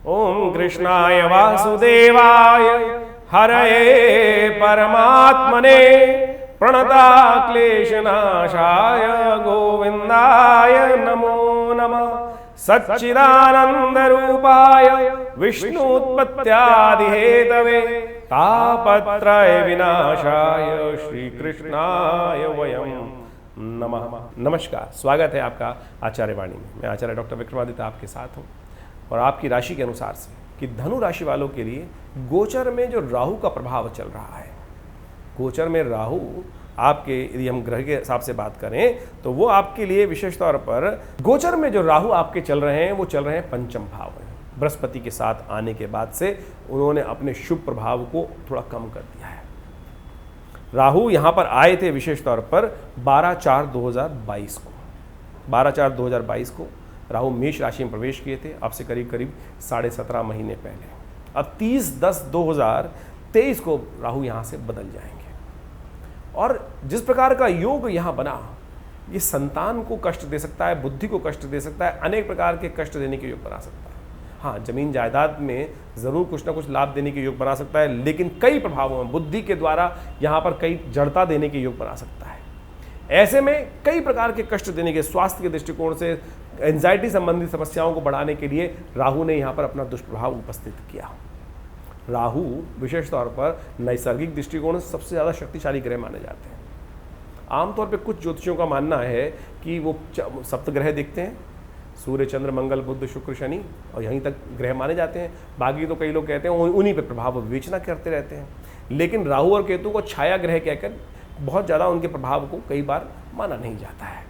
ओम कृष्णाय वासुदेवाय हरये परमात्मने प्रणताक्लेशनाशाय गोविंदाय नमो नमः। सच्चिदानंदरूपाय विष्णुत्पत्त्यादिहेतवे तापत्रय विनाशाय श्रीकृष्णाय वयं नमः। नमस्कार, स्वागत है आपका आचार्य वाणी में। मैं आचार्य डॉक्टर विक्रमादित्य आपके साथ हूँ और आपकी राशि के अनुसार से कि धनु राशि वालों के लिए गोचर में जो राहु का प्रभाव चल रहा है, गोचर में राहु आपके, यदि हम ग्रह के हिसाब से बात करें तो वो आपके लिए विशेष तौर पर गोचर में जो राहु आपके चल रहे हैं वो चल रहे हैं पंचम भाव में। बृहस्पति के साथ आने के बाद से उन्होंने अपने शुभ प्रभाव को थोड़ा कम कर दिया है। राहु यहाँ पर आए थे विशेष तौर पर 12/4/2022 को, 12/4/2022 को राहु मेष राशि में प्रवेश किए थे, अब से करीब करीब 17.5 महीने पहले। अब 30/10/2023 को राहु यहाँ से बदल जाएंगे और जिस प्रकार का योग यहाँ बना, ये संतान को कष्ट दे सकता है, बुद्धि को कष्ट दे सकता है, अनेक प्रकार के कष्ट देने के योग बना सकता है। हाँ, जमीन जायदाद में ज़रूर कुछ ना कुछ लाभ देने के योग बना सकता है, लेकिन कई प्रभावों में बुद्धि के द्वारा यहाँ पर कई जड़ता देने के योग बना सकता है। ऐसे में कई प्रकार के कष्ट देने के, स्वास्थ्य के दृष्टिकोण से एंजाइटी संबंधी समस्याओं को बढ़ाने के लिए राहु ने यहाँ पर अपना दुष्प्रभाव उपस्थित किया। राहु विशेष तौर पर नैसर्गिक दृष्टिकोण से सबसे ज़्यादा शक्तिशाली ग्रह माने जाते हैं। आमतौर पे कुछ ज्योतिषियों का मानना है कि वो सप्तग्रह देखते हैं, सूर्य, चंद्र, मंगल, बुध, शुक्र, शनि, और यहीं तक ग्रह माने जाते हैं। बाकी तो कई लोग कहते हैं उन्हीं पे प्रभाव विवेचना करते रहते हैं, लेकिन राहु और केतु को छाया ग्रह कहकर बहुत ज़्यादा उनके प्रभाव को कई बार माना नहीं जाता है।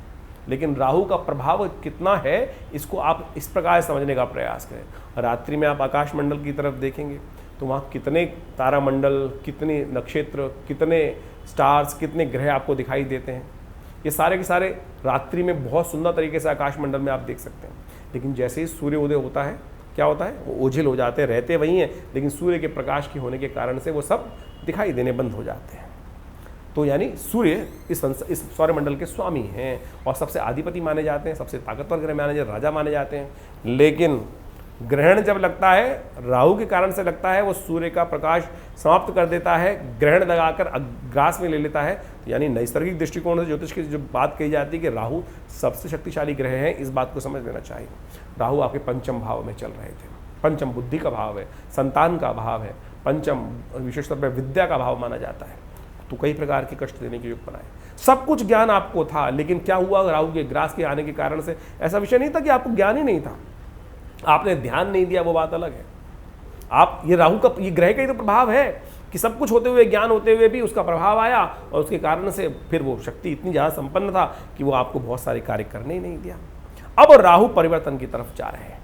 लेकिन राहु का प्रभाव कितना है, इसको आप इस प्रकार समझने का प्रयास करें। रात्रि में आप आकाश मंडल की तरफ देखेंगे तो वहाँ कितने तारामंडल, कितने नक्षत्र, कितने स्टार्स, कितने ग्रह आपको दिखाई देते हैं। ये सारे के सारे रात्रि में बहुत सुंदर तरीके से आकाश मंडल में आप देख सकते हैं। लेकिन जैसे ही सूर्य उदय होता है, क्या होता है, वो ओझिल हो जाते हैं, रहते वही हैं, लेकिन सूर्य के प्रकाश के होने के कारण से वो सब दिखाई देने बंद हो जाते हैं। तो यानी सूर्य इस सौरमंडल के स्वामी हैं और सबसे अधिपति माने जाते हैं, सबसे ताकतवर ग्रह माने जाते हैं, राजा माने जाते हैं। लेकिन ग्रहण जब लगता है, राहु के कारण से लगता है, वो सूर्य का प्रकाश समाप्त कर देता है, ग्रहण लगाकर ग्रास में ले लेता है। यानी नैसर्गिक दृष्टिकोण से ज्योतिष की जो बात कही जाती है कि राहु सबसे शक्तिशाली ग्रह है, इस बात को समझ लेना चाहिए। राहु आपके पंचम भाव में चल रहे थे। पंचम बुद्धि का भाव है, संतान का भाव है, पंचम विशेष तौर पर विद्या का भाव माना जाता है। तो कई प्रकार के कष्ट देने के योग बनाए। सब कुछ ज्ञान आपको था, लेकिन क्या हुआ, राहु के ग्रास के आने के कारण से ऐसा विषय नहीं था कि आपको ज्ञान ही नहीं था, आपने ध्यान नहीं दिया, वो बात अलग है। आप ये राहु का, ये ग्रह का ही तो प्रभाव है कि सब कुछ होते हुए, ज्ञान होते हुए भी उसका प्रभाव आया और उसके कारण से फिर वो शक्ति इतनी ज़्यादा संपन्न था कि वो आपको बहुत सारे कार्य करने ही नहीं दिया। अब राहु परिवर्तन की तरफ जा रहे हैं।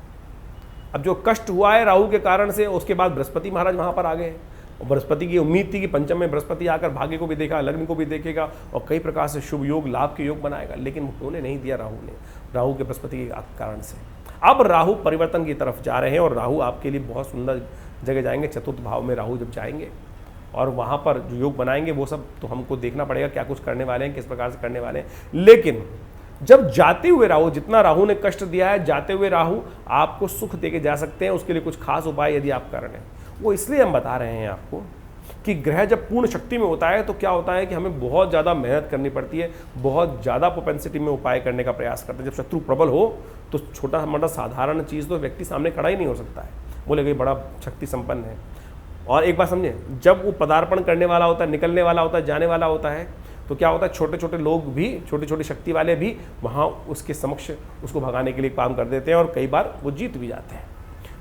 अब जो कष्ट हुआ है राहु के कारण से, उसके बाद बृहस्पति महाराज वहाँ पर आ गए हैं और बृहस्पति की उम्मीद थी कि पंचम में बृहस्पति आकर भाग्य को भी देखा, लग्न को भी देखेगा और कई प्रकार से शुभ योग, लाभ के योग बनाएगा, लेकिन उन्होंने नहीं दिया राहु ने, राहु के बृहस्पति के कारण से। अब राहु परिवर्तन की तरफ जा रहे हैं और राहु आपके लिए बहुत सुंदर जगह जाएंगे। चतुर्थ भाव में राहु जब जाएंगे और वहाँ पर जो योग बनाएंगे वो सब तो हमको देखना पड़ेगा क्या कुछ करने वाले हैं, किस प्रकार से करने वाले हैं। लेकिन जब जाते हुए राहु, जितना राहु ने कष्ट दिया है, जाते हुए राहु आपको सुख दे के जा सकते हैं। उसके लिए कुछ खास उपाय यदि आप कर रहे हैं, वो इसलिए हम बता रहे हैं आपको कि ग्रह जब पूर्ण शक्ति में होता है तो क्या होता है कि हमें बहुत ज़्यादा मेहनत करनी पड़ती है, बहुत ज़्यादा प्रोपेंसिटी में उपाय करने का प्रयास करते हैं। जब शत्रु प्रबल हो तो छोटा मोटा साधारण चीज़ तो व्यक्ति सामने खड़ा ही नहीं हो सकता है, बोलेगा बड़ा शक्ति संपन्न है। और एक बात समझे, जब वो पदार्पण करने वाला होता है, निकलने वाला होता है, जाने वाला होता है, तो क्या होता है, छोटे छोटे लोग भी, छोटी छोटी शक्ति वाले भी वहाँ उसके समक्ष उसको भगाने के लिए काम कर देते हैं और कई बार वो जीत भी जाते हैं।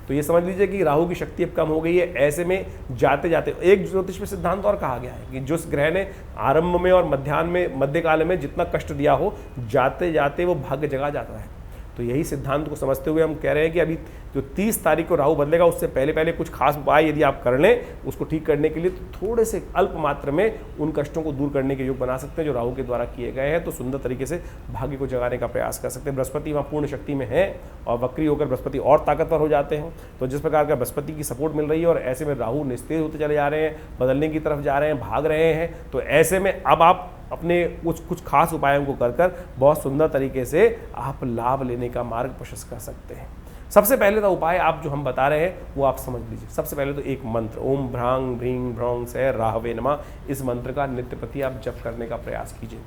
तो ये समझ लीजिए कि राहु की शक्ति अब कम हो गई है। ऐसे में जाते जाते एक ज्योतिष में सिद्धांत और कहा गया है कि जिस ग्रह ने आरंभ में और मध्याह्न में, मध्यकाल में जितना कष्ट दिया हो, जाते जाते वो भाग्य जगा जाता है। तो यही सिद्धांत को समझते हुए हम कह रहे हैं कि अभी जो 30 तारीख को राहु बदलेगा, उससे पहले पहले कुछ खास उपाय यदि आप कर लें उसको ठीक करने के लिए, तो थोड़े से अल्प मात्रा में उन कष्टों को दूर करने के योग बना सकते हैं जो राहु के द्वारा किए गए हैं। तो सुंदर तरीके से भाग्य को जगाने का प्रयास कर सकते हैं। बृहस्पति वहाँ पूर्ण शक्ति में है और वक्री होकर बृहस्पति और ताकतवर हो जाते हैं। तो जिस प्रकार का बृहस्पति की सपोर्ट मिल रही है और ऐसे में राहु निस्तेज होते चले जा रहे हैं, बदलने की तरफ जा रहे हैं, भाग रहे हैं, तो ऐसे में अब आप अपने कुछ खास उपायों को कर बहुत सुंदर तरीके से आप लाभ लेने का मार्ग प्रशस्त कर सकते हैं। सबसे पहले तो उपाय आप जो हम बता रहे हैं वो आप समझ लीजिए। सबसे पहले तो एक मंत्र ओम भ्रांग भ्रीं भ्रौं से राहवे नमः, इस मंत्र का नित्य प्रति आप जप करने का प्रयास कीजिए।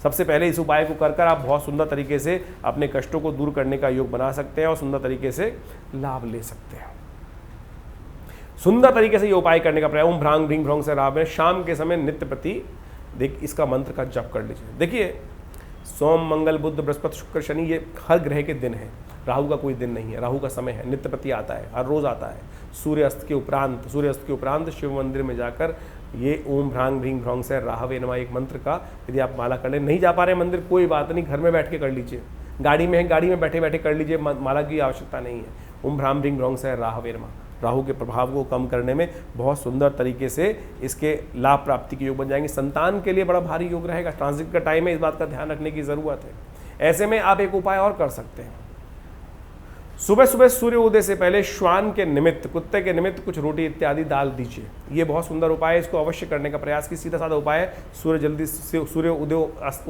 सबसे पहले इस उपाय को कर आप बहुत सुंदर तरीके से अपने कष्टों को दूर करने का योग बना सकते हैं और सुंदर तरीके से लाभ ले सकते हैं। सुंदर तरीके से ये उपाय करने का प्रयास ओम भ्रांग भ्रीं भ्रौं से राहवे, शाम के समय नित्य प्रति इसका मंत्र का जप कर लीजिए। देखिए सोम मंगल बुध बृहस्पति शुक्र शनि ये हर ग्रह के दिन हैं, राहु का कोई दिन नहीं है, राहु का समय है, नित्य प्रति आता है, हर रोज आता है। सूर्यास्त के उपरांत शिव मंदिर में जाकर ये ओम भ्रांग भ्रीं भ्रौं से राहवे नमः एक मंत्र का यदि आप माला करने नहीं जा पा रहे मंदिर, कोई बात नहीं, घर में बैठ के कर लीजिए। गाड़ी में है, गाड़ी में बैठे बैठे कर लीजिए, माला की आवश्यकता नहीं है। ओम भ्रांग भ्रीं भ्रौं से राहवे नमः राहु के प्रभाव को कम करने में बहुत सुंदर तरीके से इसके लाभ प्राप्ति के योग बन जाएंगे। संतान के लिए बड़ा भारी योग रहेगा, ट्रांजिट का टाइम है, इस बात का ध्यान रखने की ज़रूरत है। ऐसे में आप एक उपाय और कर सकते हैं, सुबह सुबह सूर्य उदय से पहले श्वान के निमित्त, कुत्ते के निमित्त कुछ रोटी इत्यादि डाल दीजिए। ये बहुत सुंदर उपाय है, इसको अवश्य करने का प्रयास की। सीधा साधा उपाय है, सूर्य उदय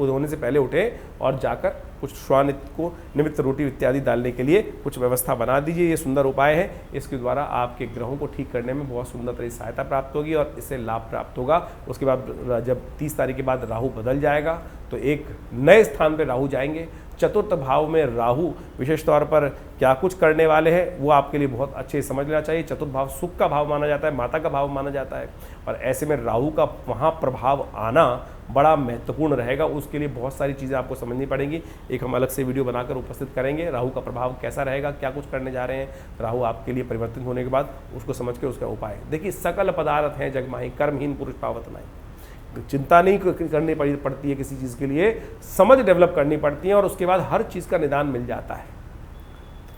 होने से पहले उठे और जाकर कुछ श्वान को निमित्त रोटी इत्यादि डालने के लिए कुछ व्यवस्था बना दीजिए। ये सुंदर उपाय है, इसके द्वारा आपके ग्रहों को ठीक करने में बहुत सुंदर तरीके से सहायता प्राप्त होगी और इससे लाभ प्राप्त होगा। उसके बाद जब 30 तारीख के बाद राहु बदल जाएगा तो एक नए स्थान पर राहु जाएंगे। चतुर्थ भाव में राहु विशेष तौर पर क्या कुछ करने वाले हैं वो आपके लिए बहुत अच्छे समझ लेना चाहिए। चतुर्थ भाव सुख का भाव माना जाता है, माता का भाव माना जाता है और ऐसे में राहु का वहाँ प्रभाव आना बड़ा महत्वपूर्ण रहेगा। उसके लिए बहुत सारी चीज़ें आपको समझनी पड़ेंगी, एक हम अलग से वीडियो बनाकर उपस्थित करेंगे। राहु का प्रभाव कैसा रहेगा, क्या कुछ करने जा रहे हैं राहु आपके लिए परिवर्तित होने के बाद, उसको समझ के उसका उपाय। देखिए सकल पदार्थ हैं जगमाही, कर्महीन पुरुष पावत नहीं। चिंता नहीं करनी पड़ती है किसी चीज़ के लिए, समझ डेवलप करनी पड़ती है और उसके बाद हर चीज़ का निदान मिल जाता है।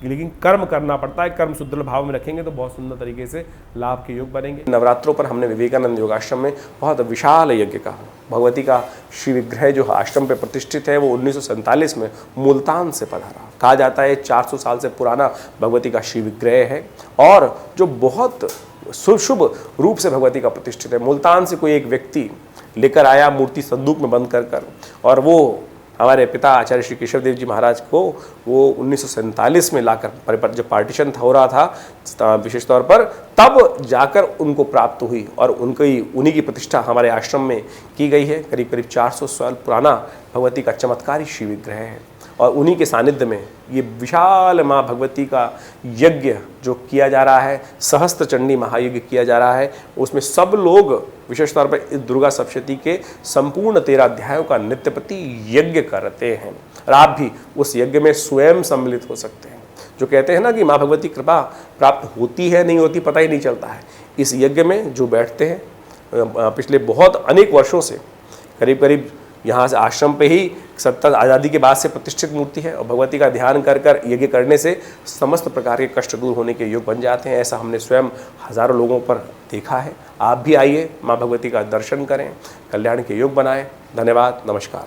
लेकिन कर्म करना पड़ता है, कर्म सुदृढ़ भाव में रखेंगे तो बहुत सुंदर तरीके से लाभ के योग बनेंगे। नवरात्रों पर हमने विवेकानंद योगाश्रम में बहुत विशाल यज्ञ का, भगवती का श्री विग्रह जो आश्रम पे प्रतिष्ठित है वो 1947 में मुल्तान से पधारा। कहा जाता है 400 साल से पुराना भगवती का श्री विग्रह है और जो बहुत शुभ रूप से भगवती का प्रतिष्ठित है। मुल्तान से कोई एक व्यक्ति लेकर आया मूर्ति संदूक में बंद कर और वो हमारे पिता आचार्य श्री केशव देव जी महाराज को वो 1947 में लाकर जब पार्टीशन हो रहा था विशेष तौर पर, तब जाकर उनको प्राप्त हुई और उन्हीं की प्रतिष्ठा हमारे आश्रम में की गई है। करीब करीब 400 साल पुराना भगवती का चमत्कारी श्री विग्रह है और उन्हीं के सानिध्य में ये विशाल माँ भगवती का यज्ञ जो किया जा रहा है, सहस्त्र चंडी महायज्ञ किया जा रहा है, उसमें सब लोग विशेष तौर पर इस दुर्गा सप्तशती के संपूर्ण 13 अध्यायों का नित्य प्रति यज्ञ करते हैं और आप भी उस यज्ञ में स्वयं सम्मिलित हो सकते हैं। जो कहते हैं ना कि माँ भगवती कृपा प्राप्त होती है नहीं होती पता ही नहीं चलता है। इस यज्ञ में जो बैठते हैं पिछले बहुत अनेक वर्षों से, करीब करीब यहाँ से आश्रम पे ही सत्ता आज़ादी के बाद से प्रतिष्ठित मूर्ति है और भगवती का ध्यान कर यज्ञ करने से समस्त प्रकार के कष्ट दूर होने के योग बन जाते हैं। ऐसा हमने स्वयं हजारों लोगों पर देखा है। आप भी आइए, माँ भगवती का दर्शन करें, कल्याण के योग बनाएं। धन्यवाद, नमस्कार।